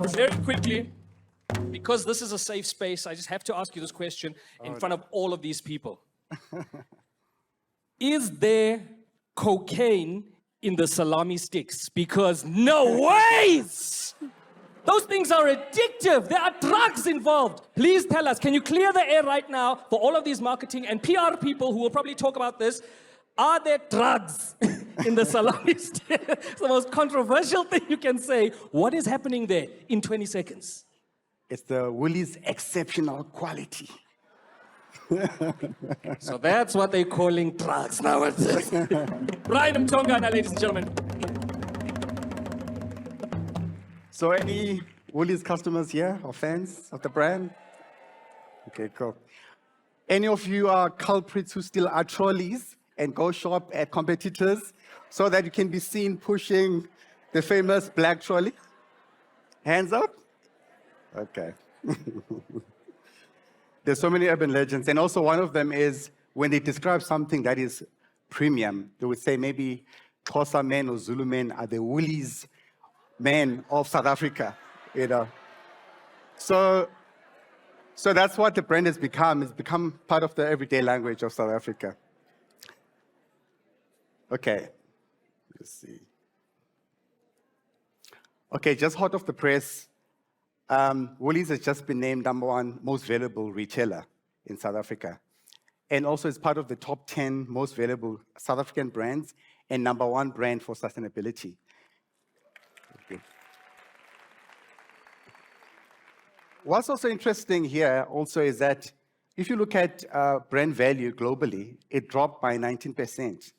Very quickly, because this is a safe space, I just have to ask you this question in front of all of these people. Is there cocaine in the salami sticks? Because no ways! Those things are addictive. There are drugs involved. Please tell us, can you clear the air right now for all of these marketing and PR people who will probably talk about this? Are there drugs in the salami stick? It's the most controversial thing you can say. What is happening there in 20 seconds? It's the Woolies exceptional quality. So that's what they're calling drugs nowadays. Brian Mtongana, ladies and gentlemen. So any Woolies customers here or fans of the brand? Okay, cool. Any of you are culprits who still are trolleys and go shop at competitors so that you can be seen pushing the famous black trolley? Hands up? Okay. There's so many urban legends, and also one of them is when they describe something that is premium, they would say maybe Xhosa men or Zulu men are the Woolies men of South Africa, you know. So that's what the brand has become. It's become part of the everyday language of South Africa. Okay, let's see. Okay, just hot off the press, Woolies has just been named #1 most valuable retailer in South Africa. And also is part of the top 10 most valuable South African brands and #1 brand for sustainability. Okay. What's also interesting here also is that if you look at brand value globally, it dropped by 19%,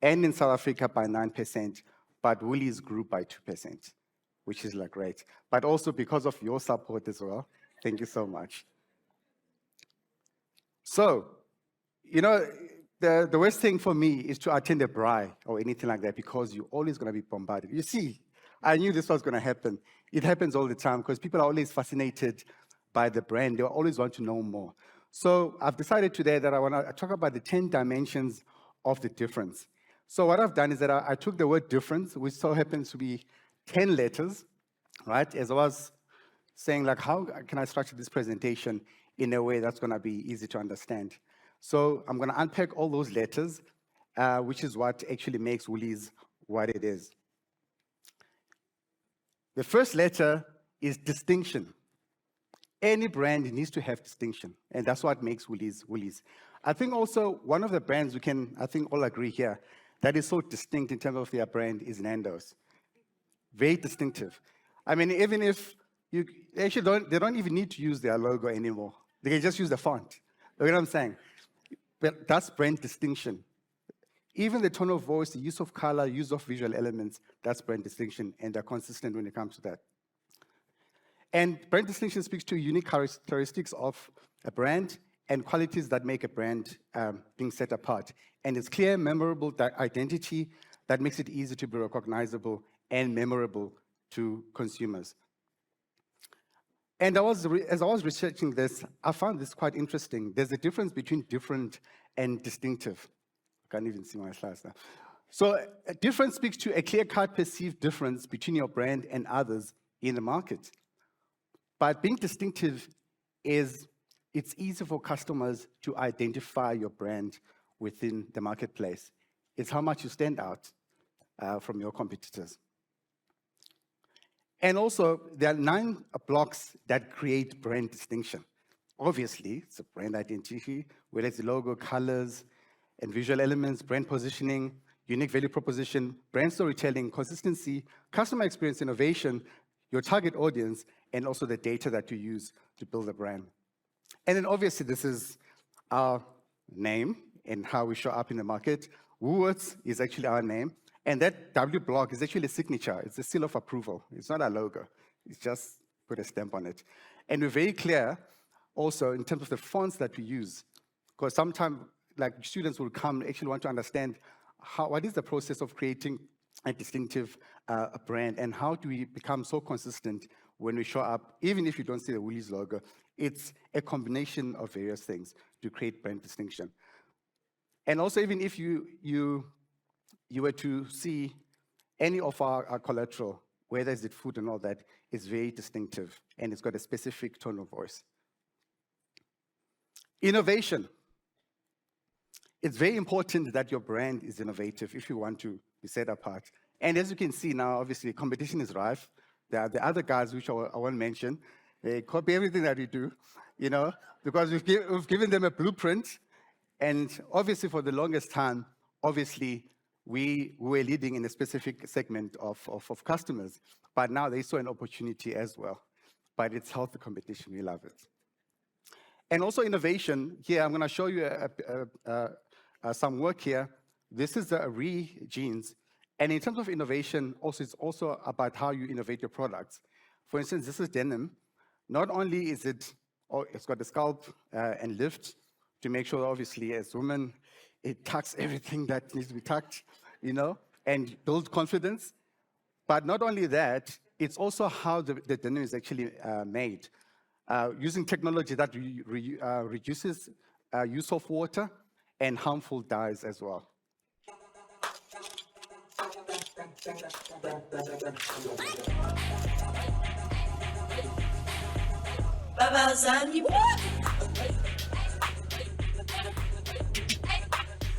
and in South Africa by 9%, but Woolies grew by 2%, which is like great. But also because of your support as well. Thank you so much. So, you know, the worst thing for me is to attend a braai or anything like that because you're always going to be bombarded. You see, I knew this was going to happen. It happens all the time because people are always fascinated by the brand. They always want to know more. So I've decided today that I want to talk about the 10 dimensions of the difference. So what I've done is that I took the word difference, which so happens to be 10 letters, right? As I was saying, like, how can I structure this presentation in a way that's going to be easy to understand? So I'm going to unpack all those letters, which is what actually makes Woolies what it is. The first letter is distinction. Any brand needs to have distinction, and that's what makes Woolies Woolies. I think also one of the brands we can, I think, all agree here, that is so distinct in terms of their brand is Nando's. Very distinctive. I mean, even if you actually they don't even need to use their logo anymore. They can just use the font. You know what I'm saying? But that's brand distinction. Even the tone of voice, the use of color, use of visual elements, that's brand distinction, and they're consistent when it comes to that. And brand distinction speaks to unique characteristics of a brand and qualities that make a brand being set apart. And it's clear, memorable identity that makes it easy to be recognizable and memorable to consumers. And as I was researching this, I found this quite interesting. There's a difference between different and distinctive. I can't even see my slides now. So a difference speaks to a clear-cut perceived difference between your brand and others in the market. But being distinctive it's easy for customers to identify your brand within the marketplace. It's how much you stand out from your competitors. And also, there are 9 blocks that create brand distinction. Obviously, it's a brand identity, whether it's the logo, colors, and visual elements, brand positioning, unique value proposition, brand storytelling, consistency, customer experience innovation, your target audience, and also the data that you use to build a brand. And then obviously, this is our name and how we show up in the market. Woolworths is actually our name. And that W block is actually a signature. It's a seal of approval. It's not a logo. It's just put a stamp on it. And we're very clear also in terms of the fonts that we use. Because sometimes, like, students will come actually want to understand what is the process of creating a distinctive brand, and how do we become so consistent when we show up, even if you don't see the Woolies logo. It's a combination of various things to create brand distinction. And also, even if you were to see any of our collateral, whether it's food and all that, is very distinctive, and it's got a specific tone of voice. Innovation. It's very important that your brand is innovative if you want to be set apart. And as you can see now, obviously, competition is rife. There are the other guys, which I won't mention. They copy everything that we do, because we've given them a blueprint. And obviously, for the longest time, obviously, we were leading in a specific segment of customers. But now they saw an opportunity as well. But it's healthy competition. We love it. And also innovation. Here, I'm going to show you some work here. This is the jeans. And in terms of innovation, it's also about how you innovate your products. For instance, this is denim. Not only is it's got the scalp and lift to make sure, obviously, as women, it tucks everything that needs to be tucked, and builds confidence. But not only that, it's also how the denim is actually made. Using technology that reduces use of water and harmful dyes as well.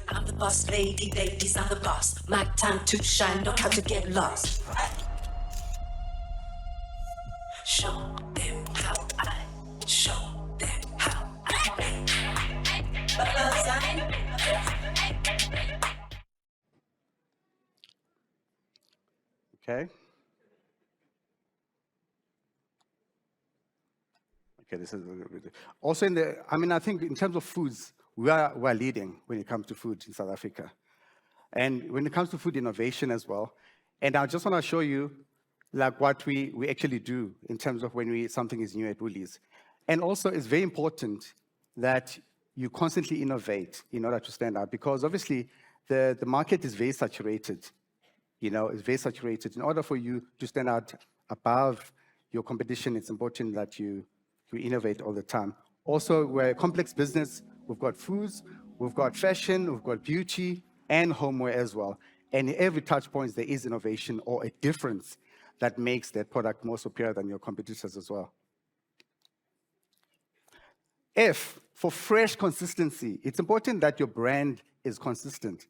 I'm the boss lady, ladies, I'm the boss. My time to shine, don't have to get lost. Show them how I show them how I. Okay. Okay, this is also I think in terms of foods, we are leading when it comes to food in South Africa. And when it comes to food innovation as well. And I just want to show you what we actually do in terms of when something is new at Woolies. And also, it's very important that you constantly innovate in order to stand out, because obviously the market is very saturated. It's very saturated. In order for you to stand out above your competition, it's important that you innovate all the time. Also, we're a complex business. We've got foods, we've got fashion, we've got beauty, and homeware as well. And in every touch point, there is innovation or a difference that makes that product more superior than your competitors as well. F, for fresh consistency. It's important that your brand is consistent.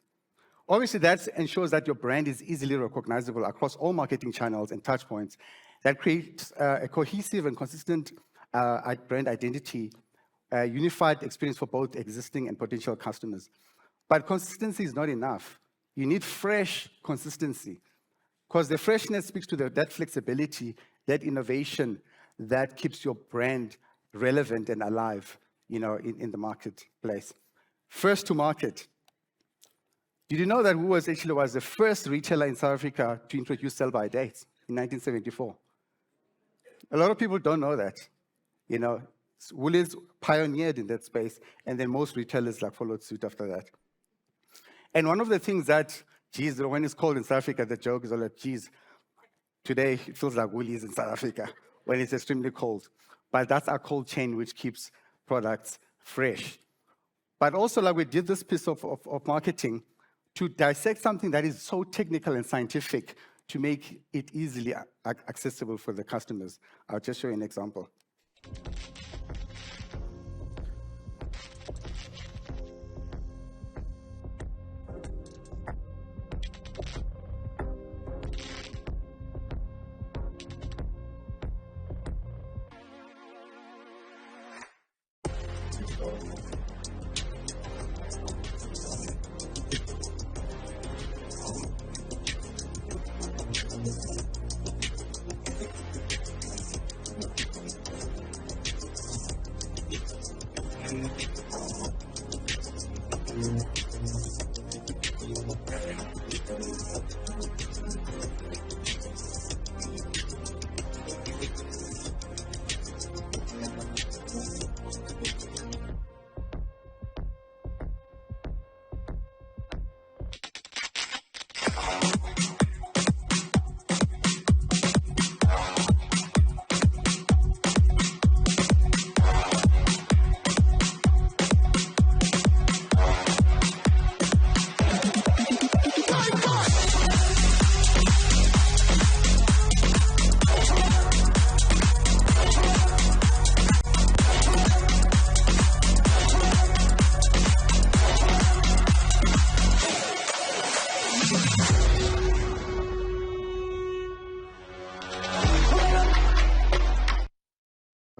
Obviously, that ensures that your brand is easily recognizable across all marketing channels and touch points. That creates a cohesive and consistent brand identity, unified experience for both existing and potential customers. But consistency is not enough. You need fresh consistency, because the freshness speaks to that flexibility, that innovation that keeps your brand relevant and alive, in the marketplace. First to market. Did you know that Woolworths actually was the first retailer in South Africa to introduce sell-by dates in 1974? A lot of people don't know that. Woolies pioneered in that space, and then most retailers followed suit after that. And one of the things that, when it's cold in South Africa, the joke is all like, today it feels like Woolies in South Africa when it's extremely cold. But that's our cold chain which keeps products fresh. But also, we did this piece of marketing to dissect something that is so technical and scientific to make it easily accessible for the customers. I'll just show you an example.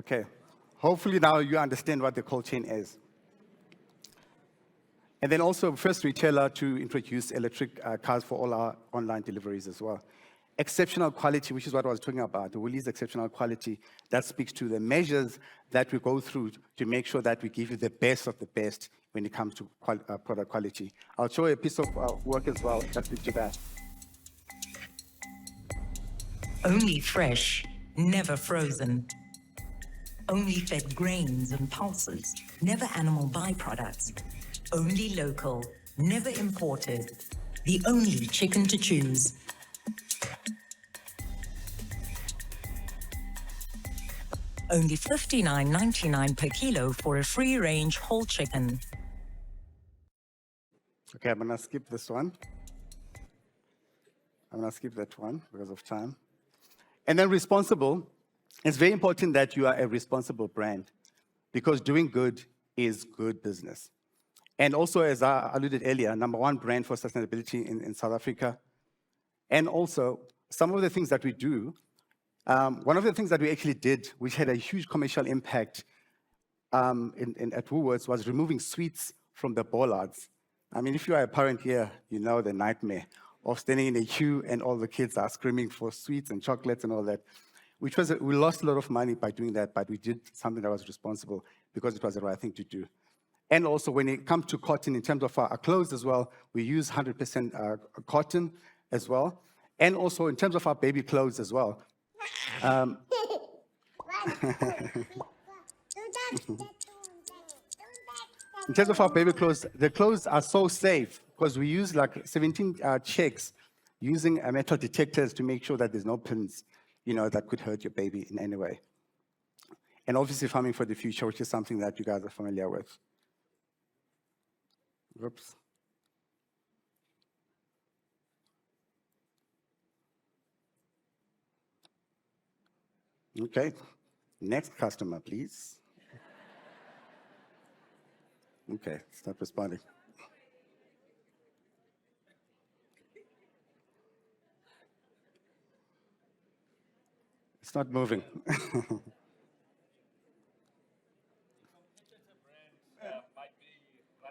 Okay. Hopefully now you understand what the cold chain is. And then also first retailer to introduce electric cars for all our online deliveries as well. Exceptional quality, which is what I was talking about, the Woolies exceptional quality, that speaks to the measures that we go through to make sure that we give you the best of the best when it comes to product quality. I'll show you a piece of work as well that speaks to that. Only fresh, never frozen. Only fed grains and pulses, never animal byproducts. Only local, never imported. The only chicken to choose. Only $59.99 per kilo for a free-range whole chicken. Okay, I'm gonna skip this one. I'm gonna skip that one because of time. And then responsible. It's very important that you are a responsible brand because doing good is good business. And also, as I alluded earlier, #1 brand for sustainability in South Africa. And also, some of the things that we do, one of the things that we actually did, which had a huge commercial impact at Woolworths, was removing sweets from the bollards. I mean, if you are a parent here, you know the nightmare of standing in a queue and all the kids are screaming for sweets and chocolates and all that, which was, we lost a lot of money by doing that, but we did something that was responsible because it was the right thing to do. And also, when it comes to cotton, in terms of our clothes as well, we use 100% cotton as well. And also, in terms of our baby clothes as well. In terms of our baby clothes, the clothes are so safe because we use like 17 checks using metal detectors to make sure that there's no pins, that could hurt your baby in any way. And obviously, farming for the future, which is something that you guys are familiar with. Whoops. Okay, next customer, please. Okay, stop responding. It's not moving.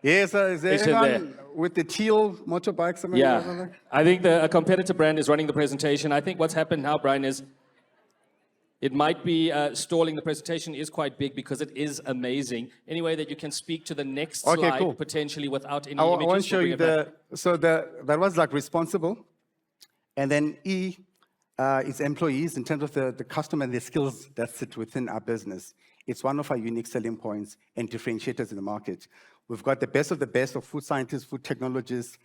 Yes, is there anyone with the teal motorbikes? Yeah, I think a competitor brand is running the presentation. I think what's happened now, Brian, is it might be stalling. The presentation is quite big because it is amazing. Any way that you can speak to the next slide, cool. Potentially without any images. I want to show you that was like responsible. And then E is employees in terms of the customer and the skills that sit within our business. It's one of our unique selling points and differentiators in the market. We've got the best of food scientists, food technologists,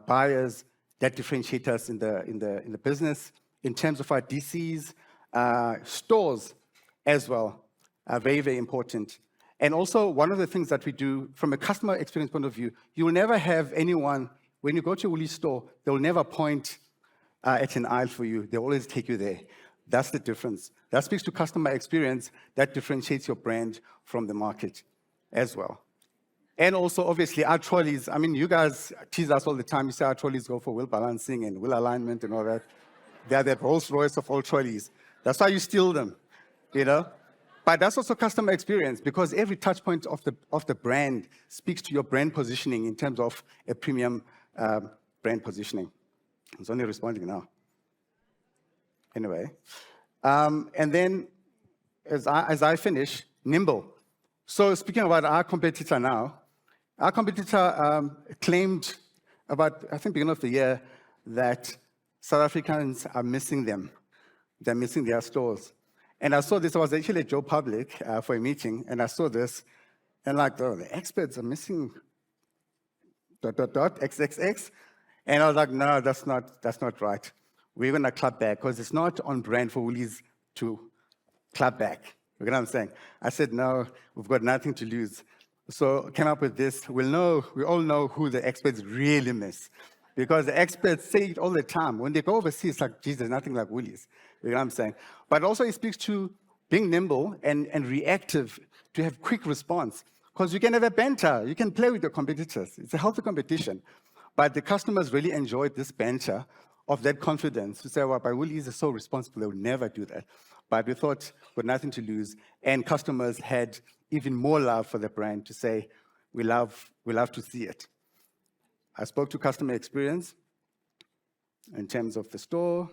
buyers that differentiate us in the business. In terms of our DCs, stores as well, are very, very important. And also, one of the things that we do from a customer experience point of view, you will never have anyone, when you go to a Woolies store, they will never point at an aisle for you. They always take you there. That's the difference. That speaks to customer experience. That differentiates your brand from the market as well. And also, obviously, our trolleys. I mean, you guys tease us all the time. You say our trolleys go for wheel balancing and wheel alignment and all that. They're the Rolls Royce of all trolleys. That's why you steal them, But that's also customer experience because every touch point of the brand speaks to your brand positioning in terms of a premium brand positioning. It's only responding now. Anyway, and then as I finish, nimble. So speaking about our competitor now, our competitor claimed about, I think, beginning of the year that South Africans are missing them. They're missing their stores. And I saw this, I was actually at Joe Public for a meeting, and I saw this, and like, oh, the experts are missing ... XXX. And I was like, no, that's not right. We're going to clap back, because it's not on brand for Woolies to clap back. You know what I'm saying? I said, no, we've got nothing to lose. So came up with this. We all know who the experts really miss. Because the experts say it all the time. When they go overseas, it's like, geez, there's nothing like Woolies. You know what I'm saying? But also it speaks to being nimble and reactive, to have quick response. Because you can have a banter. You can play with your competitors. It's a healthy competition. But the customers really enjoyed this banter of that confidence to say, well, by Woolies is so responsible, they would never do that. but we thought with nothing to lose, and customers had even more love for the brand to say, we love to see it. I spoke to customer experience in terms of the store,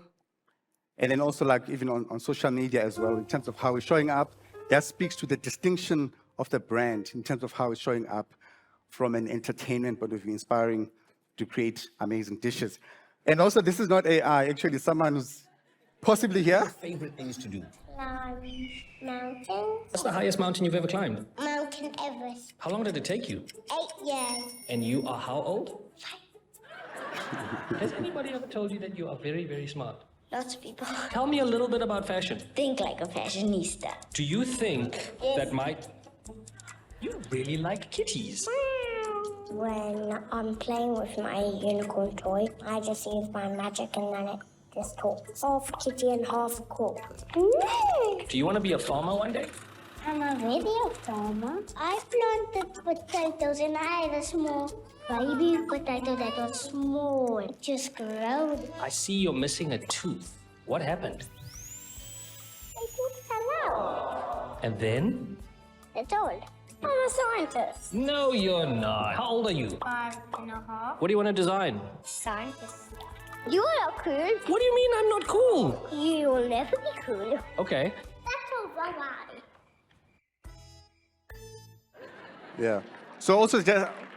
and then also like even on social media as well, in terms of how we're showing up. That speaks to the distinction of the brand in terms of how it's showing up from an entertainment point of view, inspiring to create amazing dishes. And also, this is not AI, actually someone who's possibly here. Favorite things to do? Climb mountains. What's the highest mountain you've ever climbed? Mountain Everest. How long did it take you? 8 years. And you are how old? Has anybody ever told you that you are very, very smart? Lots of people Tell me a little bit about fashion. think like a fashionista. Do you think that you really like kitties? When I'm playing with my unicorn toy, I just use my magic and then it just talks. Half kitty and half cool. Do you want to be a farmer one day? I'm a video farmer. I planted potatoes and I had a small baby potato that was small. It just grew. I see you're missing a tooth. What happened? I just fell out. And then? It's old. I'm a scientist. No, you're not. How old are you? 5.5. What do you want to design? Scientist. You're not cool. What do you mean I'm not cool? You will never be cool. Okay. That's all bye-bye. Yeah. So also,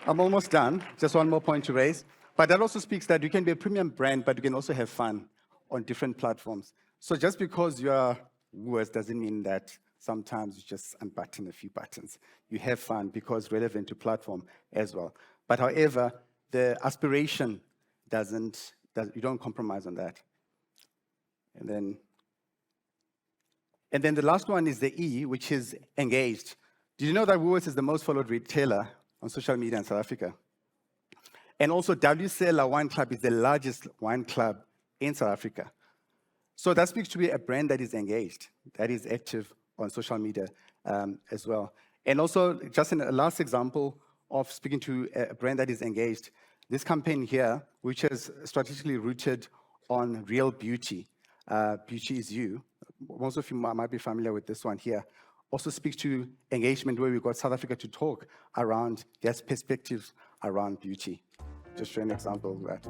I'm almost done. Just one more point to raise. But that also speaks that you can be a premium brand, but you can also have fun on different platforms. So just because you are Woolworths doesn't mean that sometimes you just unbutton a few buttons. You have fun because relevant to platform as well. But however, the aspiration you don't compromise on that. And then the last one is the E, which is engaged. Did you know that Woolworths is the most followed retailer on social media in South Africa? And also, WCLA Wine Club is the largest wine club in South Africa. So that speaks to be a brand that is engaged, that is active on social media as well. And also, just in a last example of speaking to a brand that is engaged, this campaign here, which is strategically rooted on real beauty, Beauty is You. Most of you might be familiar with this one here. Also speaks to engagement where we got South Africa to talk around their perspectives around beauty. Just show an example of that.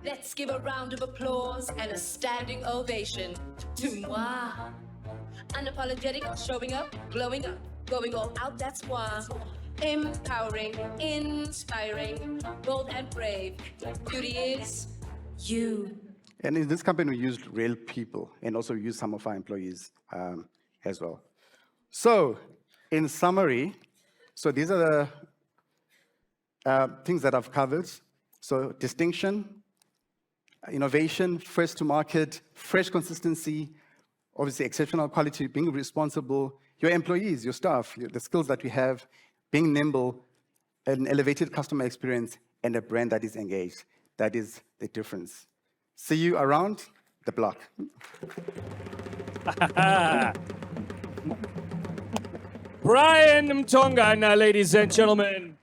Let's give a round of applause and a standing ovation to moi. Unapologetic, showing up, glowing up, going all out, that's moi. Empowering, inspiring, bold and brave. Beauty is you. And in this campaign, we used real people and also used some of our employees as well. So, in summary, so these are the things that I've covered. So, distinction, innovation, first to market, fresh consistency, obviously exceptional quality, being responsible, your employees, your staff, the skills that we have, being nimble, an elevated customer experience, and a brand that is engaged. That is the difference. See you around the block. Brian Mtongana, ladies and gentlemen.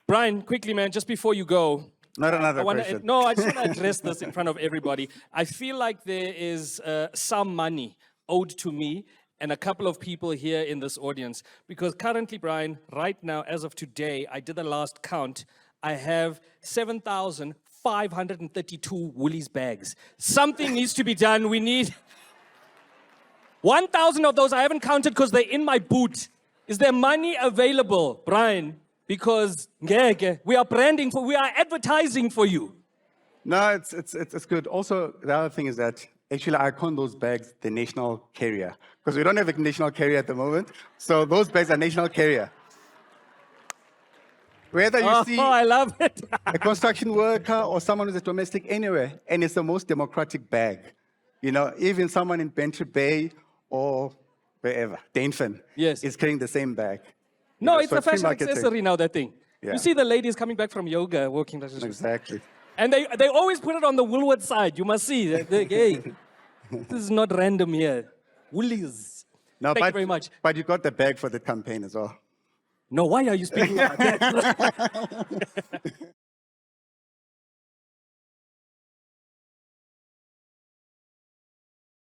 Brian, quickly, man, just before you go. Not another I question. just want to address this in front of everybody. I feel like there is some money owed to me and a couple of people here in this audience. Because currently, Brian, right now, as of today, I did the last count, I have 7,532 Woolies bags. Something needs to be done. We need 1,000 of those. I haven't counted because they're in my boot. Is there money available, Brian? Because we are branding we are advertising for you. No, it's good. Also, the other thing is that actually I call those bags the national carrier because we don't have a national carrier at the moment. So those bags are national carrier. Whether you see I love it. a construction worker or someone who's a domestic anywhere, and it's the most democratic bag. You know, even someone in Bantry Bay or wherever, Dainfin, Yes. is carrying the same bag. No, know, it's so a free fashion marketing. accessory now, that thing. Yeah. You see the ladies coming back from yoga, walking. Exactly. And they always put it on the Woolworths side. You must see. Hey, this is not random here. Woolies. No, Thank you very much. But you got the bag for the campaign as well. No, why are you speaking about that?